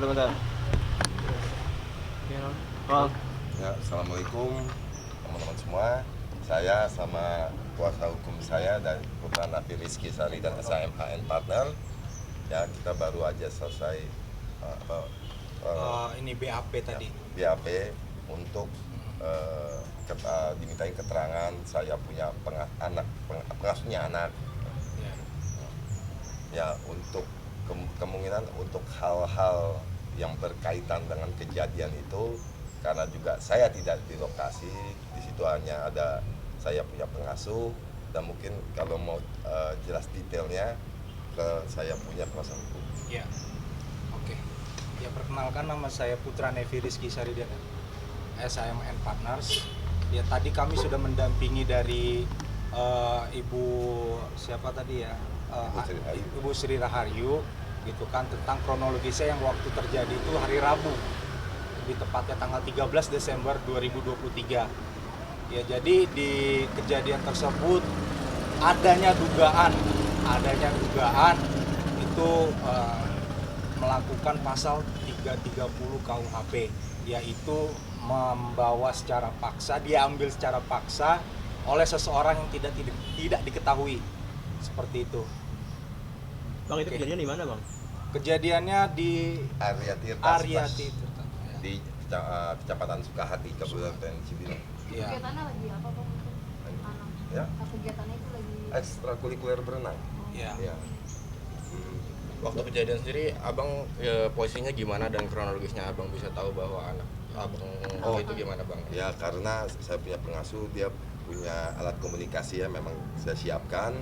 Bentar. Oh. Ya, assalamualaikum teman-teman semua. Saya sama kuasa hukum saya dan Putra Nafi Rizky Sari dan SAMHN Partner. Ya, kita baru aja selesai ini BAP tadi. BAP untuk dimintain keterangan saya punya pengasuhnya anak. Ya, untuk kemungkinan untuk hal-hal yang berkaitan dengan kejadian itu, karena juga saya tidak di lokasi, di situ hanya ada saya punya pengasuh, dan mungkin kalau mau jelas detailnya saya punya kuasa hukum. Ya, oke. Ya, perkenalkan, nama saya Putra Nafi Rizky Sari dan SAMHN Partners. Ya, tadi kami sudah mendampingi dari Ibu siapa tadi ya? Ibu Sri Raharyu, gitu kan, tentang kronologisnya yang waktu terjadi itu hari Rabu, lebih tepatnya tanggal 13 Desember 2023. Ya, jadi di kejadian tersebut adanya dugaan itu melakukan pasal 330 KUHP, yaitu membawa secara paksa, diambil secara paksa oleh seseorang yang tidak diketahui, seperti itu. Bang, itu kejadian di mana, Bang? Kejadiannya di Arya Tirta, Arya Tirta, ya. di Kecamatan Sukahati, Kabupaten Cibinong. Ya. Kegiatannya lagi apa, Bang? Anak. Ya. Kegiatannya itu lagi Ekstrakurikuler berenang. Ya. Ya. Waktu kejadian sendiri, abang posisinya gimana dan kronologisnya abang bisa tahu bahwa anak abang itu gimana, bang? Ya, karena saya punya pengasuh, dia punya alat komunikasi ya, memang saya siapkan.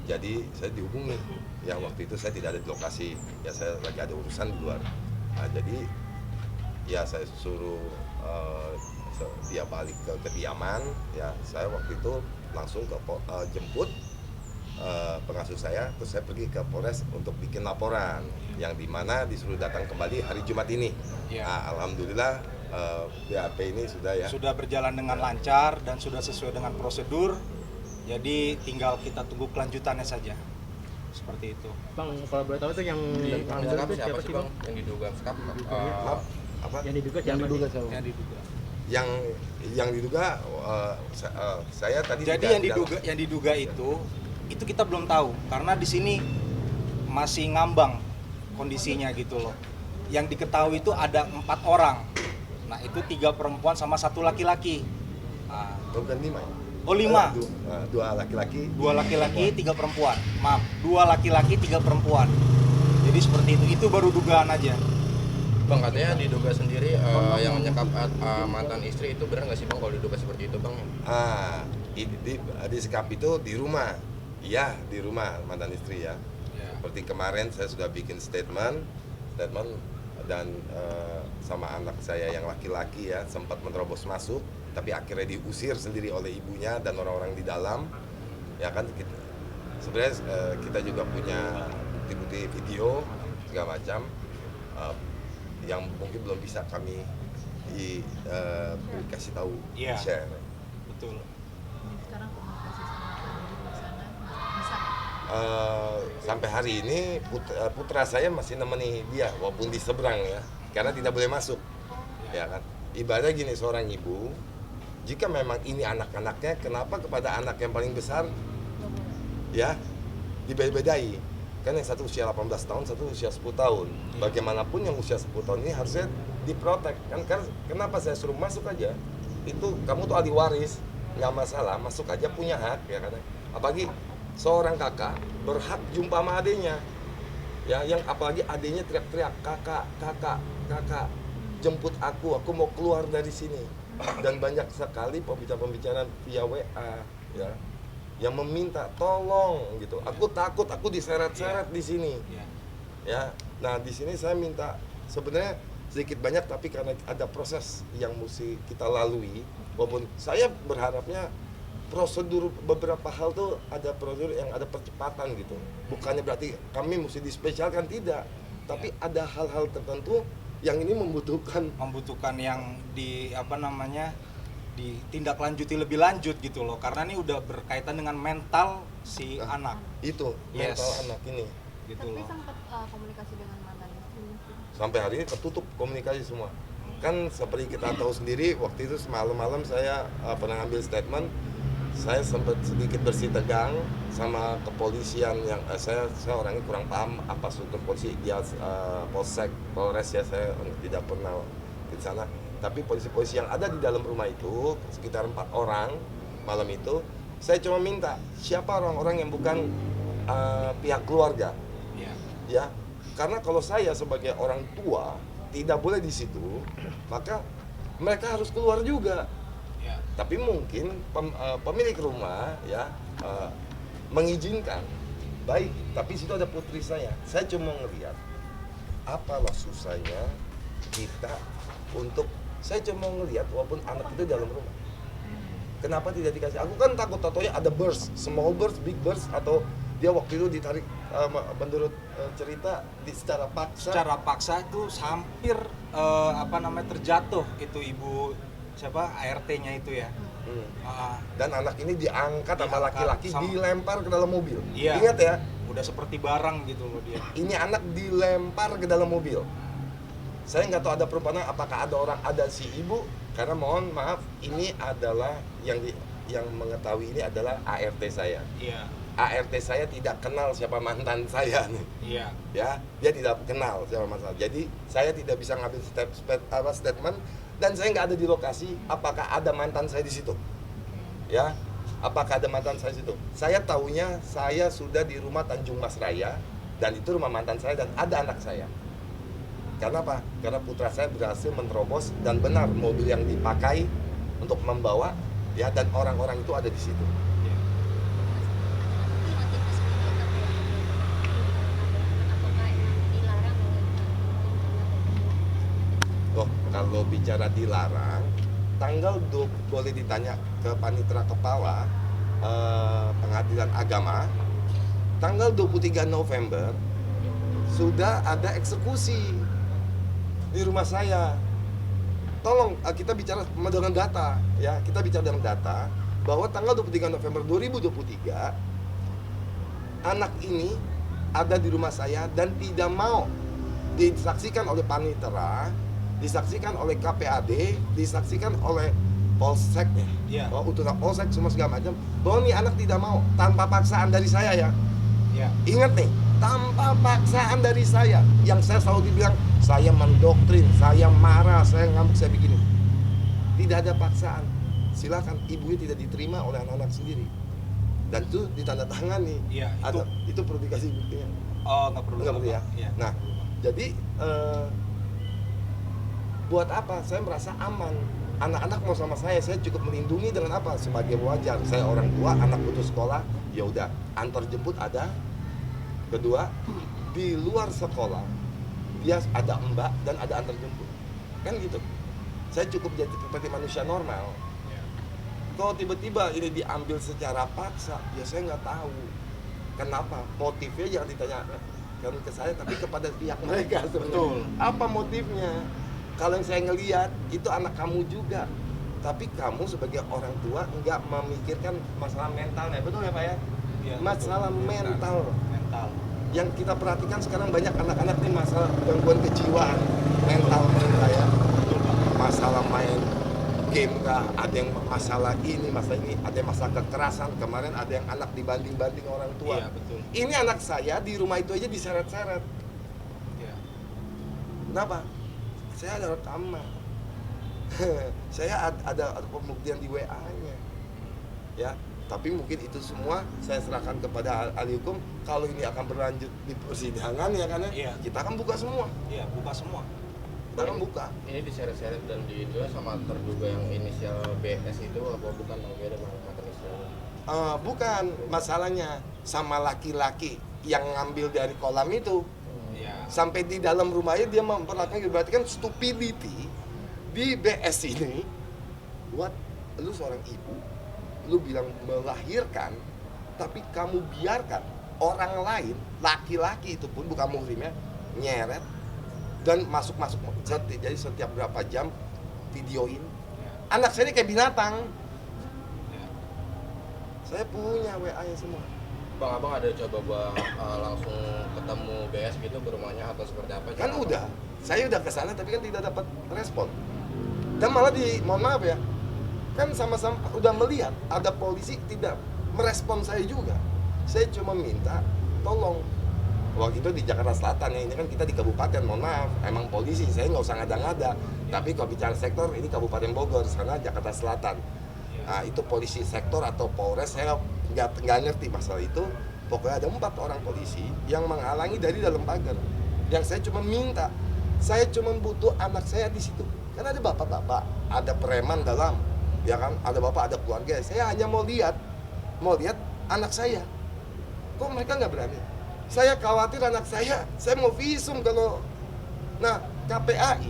Jadi saya dihubungi. Ya, waktu itu saya tidak ada di lokasi. Ya, saya lagi ada urusan di luar. Nah, jadi ya saya suruh dia balik ke kediaman. Ya, saya waktu itu langsung ke jemput pengasuh saya, terus saya pergi ke Polres untuk bikin laporan, yang dimana disuruh datang kembali hari Jumat ini. Ya. Nah, alhamdulillah BAP ini sudah Berjalan dengan lancar dan sudah sesuai dengan prosedur. Jadi tinggal kita tunggu kelanjutannya saja. Seperti itu. Bang, kalau boleh tahu itu yang Sekap itu siapa sih, bang? Yang diduga sekap? apa Yang diduga siapa nih? Yang diduga. yang diduga saya tadi Jadi yang diduga itu kita belum tahu, karena di sini masih ngambang kondisinya gitu loh. Yang diketahui itu ada 4 orang. Nah, itu 3 perempuan sama 1 laki-laki. Nah, bukan 5 ya? oh 5. Dua laki-laki. 2 laki-laki, 3 perempuan. Maaf, 2 laki-laki, 3 perempuan. Jadi seperti itu. Itu baru dugaan aja. Bang, katanya diduga sendiri yang menyekap mantan istri, itu benar nggak sih, bang, kalau diduga seperti itu, bang? Di sekap itu di rumah. Iya, di rumah mantan istri ya. Ya. Seperti kemarin saya sudah bikin statement dan sama anak saya yang laki-laki ya, sempat menerobos masuk, tapi akhirnya diusir sendiri oleh ibunya dan orang-orang di dalam. Ya kan, sebenarnya kita juga punya bukti-bukti video segala macam yang mungkin belum bisa kami kasih tahu, Iya. share. Betul. sekarang komunikasi sama keluarga di sana bisa. Sampai hari ini putra saya masih nemeni dia walaupun di seberang ya, karena tidak boleh masuk. Ya kan, ibaratnya gini, seorang ibu jika memang ini anak-anaknya, kenapa kepada anak yang paling besar ya dibeda-bedai? Kan yang satu usia 18 tahun, satu usia 10 tahun. Bagaimanapun yang usia 10 tahun ini harusnya diprotek. Kan kenapa saya suruh masuk aja? Itu kamu tuh ahli waris, nggak masalah, masuk aja, punya hak ya kan. Apalagi seorang kakak berhak jumpa sama adenya. Ya, yang apalagi adenya teriak-teriak, kakak, jemput aku mau keluar dari sini. Dan banyak sekali pembicaraan via WA ya, yang meminta tolong gitu. Aku takut, aku diseret-seret di sini. Ya, nah di sini saya minta sebenarnya sedikit banyak, tapi karena ada proses yang mesti kita lalui, walaupun saya berharapnya prosedur beberapa hal tuh ada prosedur yang ada percepatan gitu. Bukannya berarti kami mesti dispesialkan, tidak. Tapi ada hal-hal tertentu yang ini membutuhkan yang ditindaklanjuti lebih lanjut gitu loh, karena ini udah berkaitan dengan mental si anak. itu Yes. mental anak ini Gitu Tapi loh. sempat komunikasi dengan mantan istri. Sampai hari ini tertutup komunikasi semua. Kan seperti kita tahu sendiri, waktu itu semalam-malam saya pernah ambil statement, saya sempat sedikit bersih tegang sama kepolisian yang saya orangnya kurang paham apa struktur polisi, dia polsek, polres ya, saya tidak pernah di sana. Tapi polisi-polisi yang ada di dalam rumah itu sekitar 4 orang malam itu, saya cuma minta siapa orang-orang yang bukan pihak keluarga, ya. Karena kalau saya sebagai orang tua tidak boleh di situ, maka mereka harus keluar juga. Ya. Tapi mungkin pemilik rumah ya mengizinkan, baik. Tapi situ ada putri saya. Saya cuma ngelihat apalah susahnya kita untuk, saya cuma ngelihat walaupun anak itu dalam rumah. Kenapa tidak dikasih? Aku kan takut tatonya ada burst, small burst, big burst, atau dia waktu itu ditarik menurut cerita secara paksa. Secara paksa itu hampir terjatuh itu ibu siapa ART-nya itu ya. Dan anak ini diangkat sama laki-laki, dilempar ke dalam mobil. Iya. Ingat ya, Udah seperti barang gitu loh dia. ini anak dilempar ke dalam mobil. Saya nggak tahu ada perumpamaan apakah ada si ibu, karena mohon maaf ini adalah yang mengetahui ini adalah ART saya. Iya. ART saya tidak kenal siapa mantan saya nih. Iya. Ya, dia tidak kenal siapa mantan. Jadi saya tidak bisa ngambil statement dan saya nggak ada di lokasi. Apakah ada mantan saya di situ? Ya, apakah ada mantan saya di situ? Saya tahunya saya sudah di rumah Tanjung Mas Raya dan itu rumah mantan saya dan ada anak saya. Karena apa? Karena putra saya berhasil menerobos dan benar mobil yang dipakai untuk membawa ya, dan orang-orang itu ada di situ. Oh, kalau bicara dilarang, boleh ditanya ke panitera kepala pengadilan agama, tanggal 23 November sudah ada eksekusi di rumah saya. Tolong kita bicara dengan data ya, kita bicara dengan data bahwa tanggal 23 November 2023 anak ini ada di rumah saya dan tidak mau disaksikan oleh panitera, disaksikan oleh KPAD, disaksikan oleh polseknya, utusan polsek semua segala macam, bahwa nih anak tidak mau, tanpa paksaan dari saya ya. Ingat nih, tanpa paksaan dari saya, yang saya selalu dibilang saya mendoktrin, saya marah, saya ngamuk, saya begini. Tidak ada paksaan. Silakan, ibunya tidak diterima oleh anak-anak sendiri, dan itu ditandatangani. Iya, itu perlu dikasih buktinya. Oh, nggak perlu ya. Iya. Nah, jadi buat apa? Saya merasa aman. Anak-anak mau sama saya cukup melindungi dengan apa? Sebagai wajar. Saya orang tua, anak putus sekolah, ya udah, antar jemput ada. Kedua, di luar sekolah dia ada mbak dan ada antar jemput. Kan gitu. Saya cukup jadi seperti manusia normal. Kalau tiba-tiba ini diambil secara paksa, ya saya nggak tahu. Kenapa? Motifnya jangan ditanyakan ke saya, tapi kepada pihak mereka sebenarnya. Betul. Apa motifnya? Kalau yang saya ngelihat itu anak kamu juga, tapi kamu sebagai orang tua nggak memikirkan masalah mentalnya, betul ya Pak ya? Iya, Masalah betul. mental. Yang Yang kita perhatikan sekarang banyak anak-anak ini masalah gangguan kejiwaan, mental mereka ya. Masalah main game kah, ada yang masalah ini, ada yang masalah kekerasan. Kemarin ada yang anak dibanding-banding orang tua. Iya, betul. Ini anak saya di rumah itu aja diseret-seret. Iya. Kenapa? Saya ada rekaman. Saya ada pembuktian di WA-nya. Ya, tapi mungkin itu semua saya serahkan kepada ahli hukum. Kalau ini akan berlanjut di persidangan ya kan ya. Iya. Kita akan buka semua. Iya, buka semua. Kita akan buka. Ini diseret-seret dan itu sama terduga yang inisial BS itu apa bukan beda banget inisial? Bukan, masalahnya sama laki-laki yang ngambil dari kolam itu. Iya. Sampai di dalam rumahnya dia memperlakukan, berarti kan stupidity di BS ini. Buat lu seorang ibu, lu bilang melahirkan, tapi kamu biarkan orang lain, laki-laki itu pun bukan muhrimnya, nyeret dan masuk-masuk. Jadi setiap berapa jam videoin. Anak saya ini kayak binatang. Iya. Saya punya WA-nya semua. Bang, abang ada coba langsung ketemu BS gitu ke rumahnya atau seperti apa? Kan udah, saya udah ke sana tapi kan tidak dapat respon. Dan malah mohon maaf ya, kan sama-sama udah melihat ada polisi tidak merespon saya juga. Saya cuma minta tolong. Waktu itu di Jakarta Selatan ya, ini kan kita di kabupaten, mohon maaf, emang polisi, saya nggak usah ngada-ngada. Tapi kalau bicara sektor, ini Kabupaten Bogor, sana Jakarta Selatan. Nah, itu polisi sektor atau Polres, saya nggak ngerti masalah itu. Pokoknya ada 4 orang polisi yang menghalangi dari dalam pagar. Yang saya cuma minta, saya cuma butuh anak saya di situ. Kan ada bapak-bapak, ada preman dalam, ya kan, ada bapak, ada keluarga. Saya hanya mau lihat anak saya. Kok mereka nggak berani? Saya khawatir anak saya mau visum kalau. Nah, KPAI,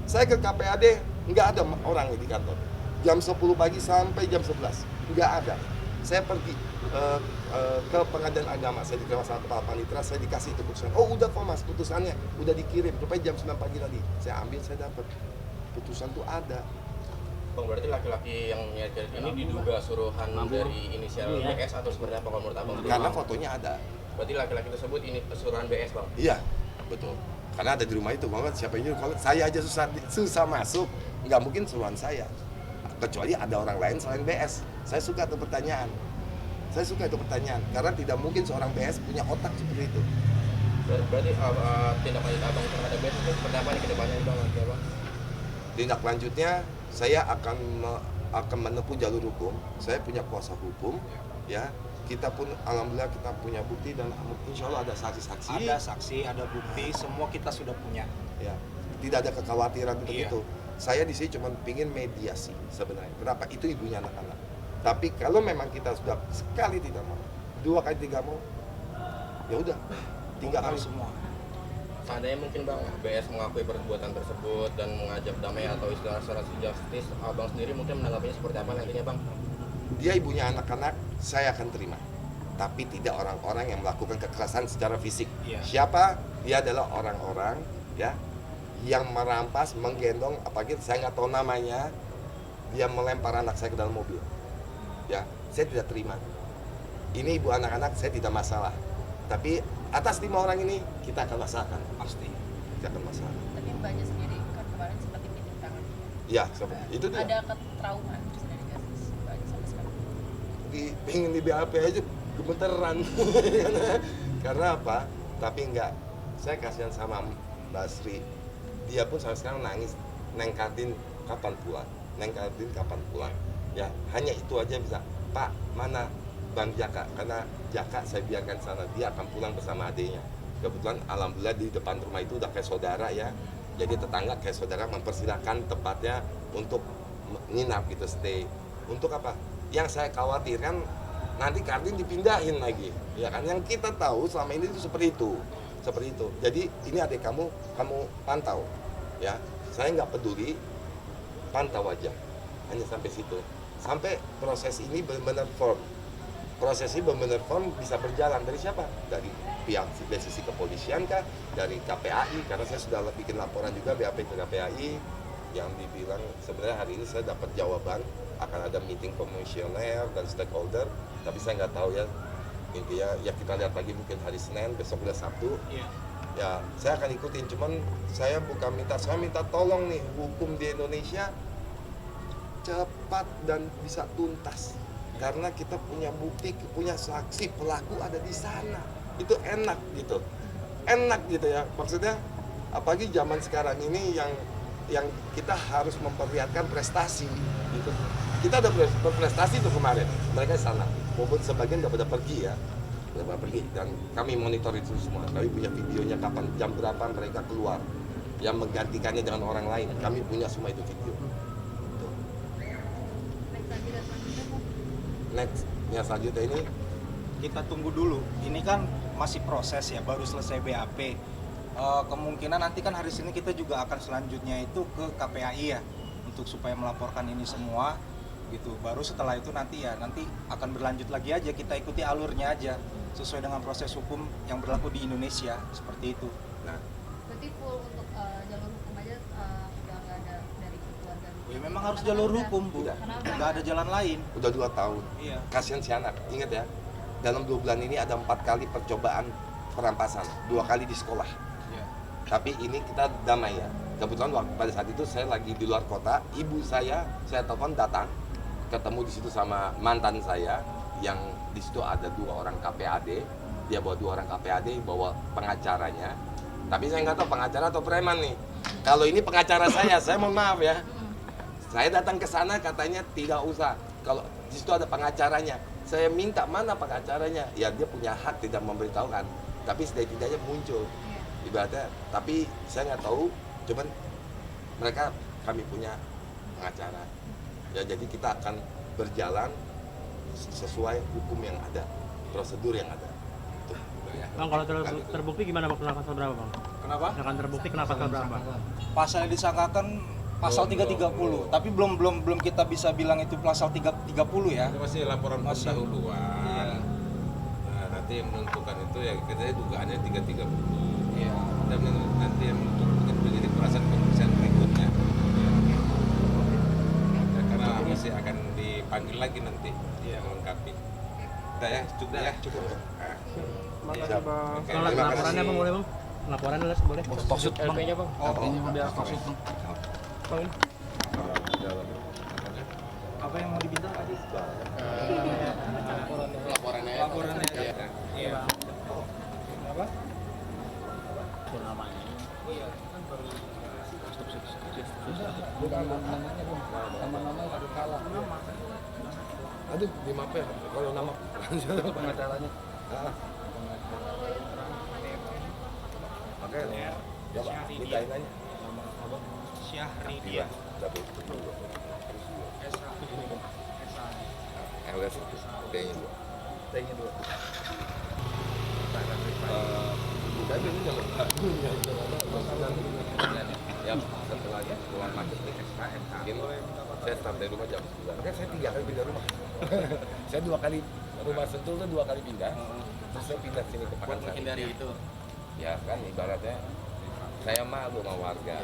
saya ke KPAD nggak ada orang di kantor. Jam 10 pagi sampai jam 11 nggak ada. Saya pergi ke pengadilan agama, saya diterima sama kepala panitera, saya dikasih itu putusan. Oh udah kok mas, putusannya udah dikirim, rupanya jam 9 pagi tadi. Saya ambil, saya dapat putusan tuh ada. Bang, berarti laki-laki yang nyeret ini diduga suruhan dari inisial BS atau seperti apa kalau menurut abang? Karena fotonya ada. Berarti laki-laki tersebut ini suruhan BS, Bang? Iya, betul. Karena ada di rumah itu, banget siapa yang nyuruh. Kalau saya aja susah masuk, nggak mungkin suruhan saya. Kecuali ada orang lain selain BS. Saya suka itu pertanyaan. Karena tidak mungkin seorang BS punya otak seperti itu. Berarti tindak lanjut abang terhadap BS itu seperti apa nih ke depannya, Bang? Tindak lanjutnya, saya akan menempuh jalur hukum. Saya punya kuasa hukum, ya. Kita pun alhamdulillah kita punya bukti dan insya Allah ada saksi-saksi. Ada saksi, ada bukti, semua kita sudah punya. Ya, tidak ada kekhawatiran begitu. Saya di sini cuma pingin mediasi sebenarnya. Kenapa? Itu ibunya anak-anak. Tapi kalau memang kita sudah sekali tidak mau, 2 kali tidak mau, ya udah, tinggalkan semua. Seandainya mungkin Bang BS mengakui perbuatan tersebut dan mengajak damai atau istilah restoratif justice, abang sendiri mungkin menanggapinya seperti apa nantinya, Bang? Dia ibunya anak-anak, saya akan terima. Tapi tidak orang-orang yang melakukan kekerasan secara fisik. Iya. Siapa? Dia adalah orang-orang ya yang merampas, menggendong, apalagi saya nggak tahu namanya, dia melempar anak saya ke dalam mobil. Ya, saya tidak terima. Ini ibu anak-anak, saya tidak masalah. Tapi atas 5 orang ini kita akan masalahkan, pasti. Kita akan masalah. Tapi mbaknya sendiri kan kemarin sempat diminta tangan. Iya, itu dia. Ada ketraumaan terus dari kasus mbaknya sampai sekarang. Pengen di BAP aja gemeteran. Karena apa? Tapi enggak. Saya kasihan sama Mbak Sri. Dia pun sampai sekarang nangis. Neng Kadin kapan pulang? Ya, hanya itu aja bisa. Pak, mana Bang Jaka? Karena Jaka saya biarkan sana, dia akan pulang bersama adiknya. Kebetulan alhamdulillah di depan rumah itu udah kayak saudara ya. Jadi tetangga kayak saudara mempersilahkan tempatnya untuk nginap gitu, stay. Untuk apa? Yang saya khawatirkan nanti Kardin dipindahin lagi. Ya kan, yang kita tahu selama ini itu seperti itu. Jadi ini adik kamu pantau. Ya, saya nggak peduli, pantau aja. Hanya sampai situ. Sampai proses ini benar-benar firm. Bisa berjalan dari siapa? Dari pihak dari sisi kepolisian kah? Dari KPAI, karena saya sudah bikin laporan juga BAP ke KPAI yang dibilang sebenarnya hari ini saya dapat jawaban akan ada meeting komisioner dan stakeholder, tapi saya nggak tahu ya, intinya ya kita lihat lagi mungkin hari Senin, besok udah Sabtu. Ya saya akan ikutin, cuman saya minta tolong nih, hukum di Indonesia cepat dan bisa tuntas, karena kita punya bukti, punya saksi, pelaku ada di sana. Itu enak gitu ya, maksudnya apalagi zaman sekarang ini yang kita harus memperlihatkan prestasi gitu. Kita udah berprestasi tuh kemarin, mereka di sana walaupun sebagian udah pada pergi ya, dan kami monitor itu semua. Kami punya videonya kapan, jam berapa mereka keluar, yang menggantikannya dengan orang lain, kami punya semua itu video. Next, yang selanjutnya ini Kita tunggu dulu. Ini kan masih proses ya, baru selesai BAP. Kemungkinan nanti kan hari Senin kita juga akan selanjutnya itu ke KPAI ya, untuk supaya melaporkan ini semua gitu. Baru setelah itu nanti akan berlanjut lagi aja, kita ikuti alurnya aja sesuai dengan proses hukum yang berlaku di Indonesia, seperti itu. nah, Berarti full untuk jalur hukum aja udah nggak ada dari keluarga. Ya memang harus jalur hukum, Bu. Udah. Nggak ada jalan lain. udah 2 tahun. Iya. Kasihan si anak, ingat ya, dalam 2 bulan ini ada 4 kali percobaan perampasan, 2 kali di sekolah. Iya. Tapi ini kita damai ya. Kebetulan waktu pada saat itu saya lagi di luar kota, ibu saya telepon datang, ketemu di situ sama mantan saya yang di situ ada 2 orang KPAD. Dia bawa 2 orang KPAD, bawa pengacaranya. Tapi saya nggak tahu pengacara atau preman nih. Kalau ini pengacara saya mohon maaf ya. Saya datang ke sana katanya tidak usah. Kalau di situ ada pengacaranya, saya minta mana pengacaranya? Ya dia punya hak tidak memberitahukan. Tapi setidaknya muncul. Ibaratnya, tapi saya nggak tahu. Cuman mereka kami punya pengacara. Ya jadi kita akan berjalan sesuai hukum yang ada, prosedur yang ada. Tuh. Bang, kalau terbukti gimana bang? Kena pasal berapa bang? Kenapa? Misalkan terbukti kena pasal berapa? Pasal yang disangkakan pasal 330, tapi belum kita bisa bilang itu pasal 330 ya. Itu masih laporan Masih. pendahuluan. Iya. Nah, nanti yang menentukan itu ya kita dugaannya 330. Iya. Dan nanti yang menentukan mungkin menjadi perasaan pemeriksaan berikutnya. Ya, karena masih akan dipanggil lagi nanti yang melengkapi. Udah ya, cukup ya. Cukup. Nah, Siap. oke, Kalau terima laporannya kasih. bang boleh bang? Laporannya boleh? Maksud LP-nya bang. Bang, ini. Apa yang mau diminta tadi? Laporannya. Laporannya. Iya. Iya. Apa? Iya. Aduh, di mapel kalau nama pengacaranya. Makanya coba mintain aja. Syahri. Iya, tapi LS itu T-nya 2. T-nya 2. Ya, setelah keluar macet nih SKM, mungkin saya start dari rumah jam 9. Kan saya 3 kali pindah rumah. Saya 2 kali rumah Sentul tuh 2 kali pindah. Terus saya pindah sini ke Buat Pakansari. menghindari itu. Ya kan ibaratnya saya malu sama warga.